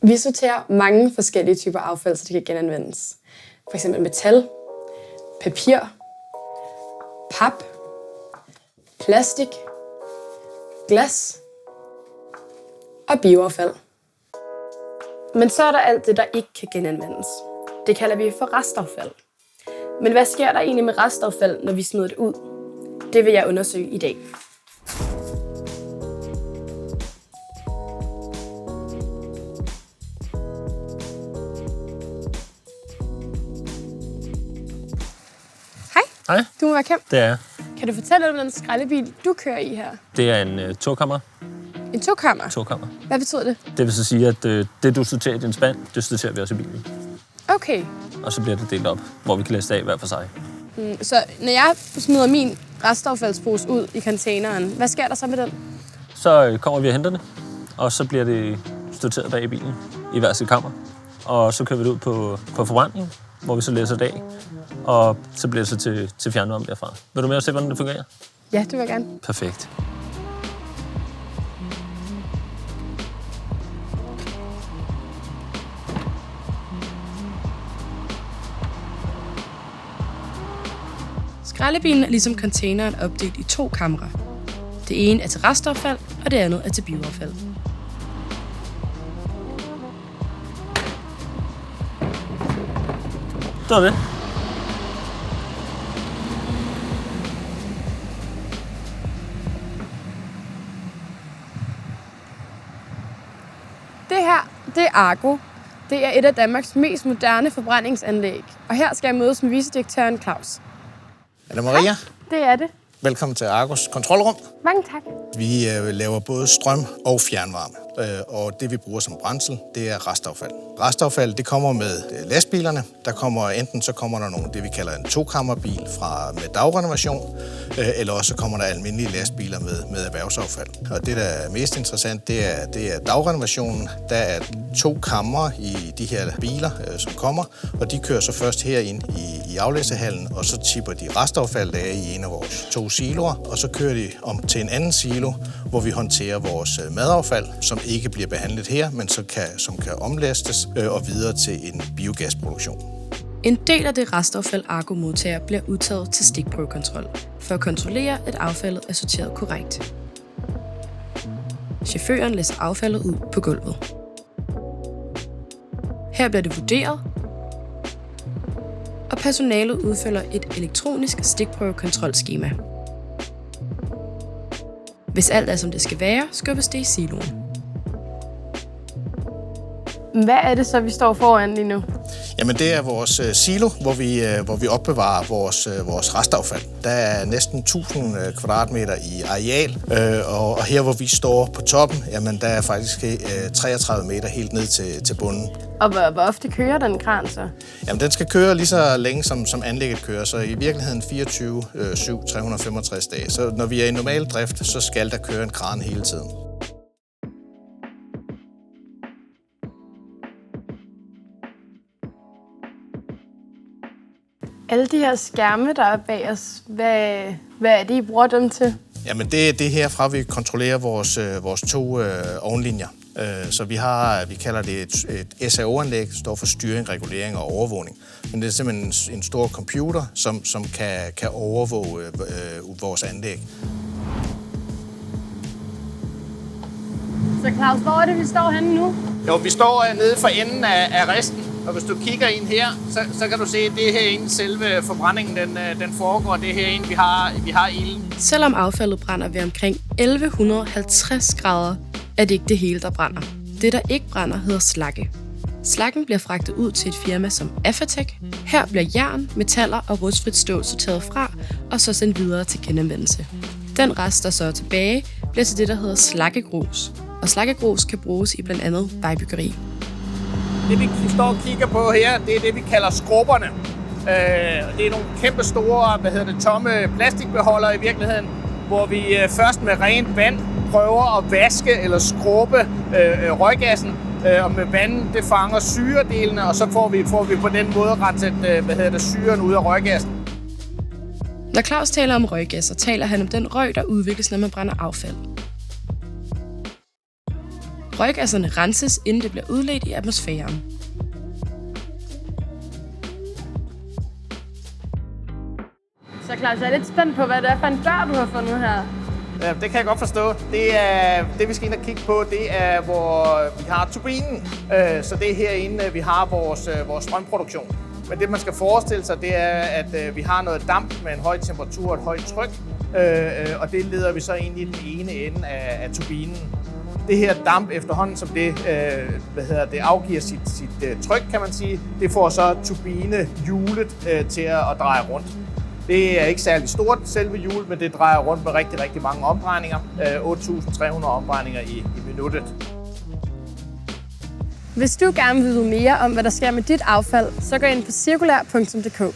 Vi sorterer mange forskellige typer affald, så det kan genanvendes. For eksempel metal, papir, pap, plastik, glas og bioaffald. Men så er der alt det, der ikke kan genanvendes. Det kalder vi for restaffald. Men hvad sker der egentlig med restaffald, når vi smider det ud? Det vil jeg undersøge i dag. Hej. Du må være Kim. Det er jeg. Kan du fortælle lidt om den skraldebil, du kører i her? Det er en tokammer. En tokammer? Tokammer. Hvad betyder det? Det vil så sige, at det, du sorterer i din spand, det sorterer vi også i bilen. Okay. Og så bliver det delt op, hvor vi kan læse det af hver for sig. Så når jeg smider min restaffaldspose ud i containeren, hvad sker der så med den? Så kommer vi og henter det, og så bliver det sorteret bag i bilen i hver sit kammer. Og så kører vi det ud på forbrænding, hvor vi så læser det af. Og så bliver det så til fjernvarme derfra. Vil du med at se, hvordan det fungerer? Ja, det vil jeg gerne. Perfekt. Skraldebilen er ligesom containeren opdelt i 2 kamre. Det ene er til restaffald, og det andet er til bioaffald. Det var det. Det her, det er Argo. Det er et af Danmarks mest moderne forbrændingsanlæg. Og her skal jeg mødes med vicedirektøren Claus. Er det Maria? Det er det. Velkommen til Argos kontrolrum. Mange tak. Vi laver både strøm og fjernvarme, og det vi bruger som brændsel, det er restaffald. Restaffald, det kommer med lastbilerne. Enten kommer der nogle, det vi kalder en tokammerbil med dagrenovation, eller også kommer der almindelige lastbiler med erhvervsaffald. Og det, der er mest interessant, det er dagrenovationen. Der er 2 kamre i de her biler, som kommer, og de kører så først herind i aflæssehallen, og så tipper de restaffald af i en af vores 2 siloer, og så kører de om til en anden silo, hvor vi håndterer vores madaffald, som ikke bliver behandlet her, men som kan omlastes og videre til en biogasproduktion. En del af det restaffald Argo modtager bliver udtaget til stikprøvekontrol, for at kontrollere, at affaldet er sorteret korrekt. Chaufføren læser affaldet ud på gulvet. Her bliver det vurderet, og personalet udfylder et elektronisk stikprøvekontrolskema. Hvis alt er, som det skal være, skubbes det i siloen. Hvad er det så, vi står foran lige nu? Jamen, det er vores silo, hvor vi opbevarer vores restaffald. Der er næsten 1000 kvadratmeter i areal, og her, hvor vi står på toppen, jamen, der er faktisk 33 meter helt ned til bunden. Og hvor ofte kører den kran så? Jamen, den skal køre lige så længe, som anlægget kører, så i virkeligheden 24/7, 365 dage. Så når vi er i normal drift, så skal der køre en kran hele tiden. Alle de her skærme, der er bag os, hvad er det, I bruger dem til? Jamen, det er det herfra, vi kontrollerer vores 2 ovenlinjer. Så vi kalder det et SAO-anlæg, der står for styring, regulering og overvågning. Men det er simpelthen en stor computer, som kan overvåge vores anlæg. Så Claus, hvor er det, vi står henne nu? Jo, vi står nede for enden af resten, og hvis du kigger ind her, så kan du se, at det er herinde selve forbrændingen, den foregår. Det er herinde, vi har ilden. Selvom affaldet brænder ved omkring 1150 grader, er det ikke det hele, der brænder. Det, der ikke brænder, hedder slagge. Slaggen bliver fragtet ud til et firma som Afatec. Her bliver jern, metaller og rustfrit stål sorteret fra, og så sendt videre til genanvendelse. Den rest, der så er tilbage, bliver til det, der hedder slaggegrus. Og slaggegrus kan bruges i blandt andet vejbyggeri. Det, vi står og kigger på her, det er det, vi kalder skrubberne. Det er nogle kæmpe store, tomme plastikbeholdere i virkeligheden, hvor vi først med rent vand prøver at vaske eller skrubbe røggassen. Og med vandet, det fanger syredelene, og så får vi på den måde renset syren ud af røggassen. Når Claus taler om røggasser, taler han om den røg, der udvikles, når man brænder affald. Røggasserne renses, inden det bliver udledt i atmosfæren. Så Claus, jeg er lidt spændt på, hvad det er for en dør, du har fundet her. Ja, det kan jeg godt forstå. Det vi skal ind og kigge på, det er, hvor vi har turbinen. Så det er herinde, vi har vores strømproduktion. Men det, man skal forestille sig, det er, at vi har noget damp med en høj temperatur og et højt tryk. Og det leder vi så ind i den ene ende af turbinen. Det her damp efterhånden, som det afgiver sit tryk, kan man sige, det får så turbinehjulet til at dreje rundt. Det er ikke særlig stort, selve hjulet, men det drejer rundt med rigtig, rigtig mange omdrejninger. 8.300 omdrejninger i minuttet. Hvis du gerne vil vide mere om, hvad der sker med dit affald, så gå ind på cirkulær.dk.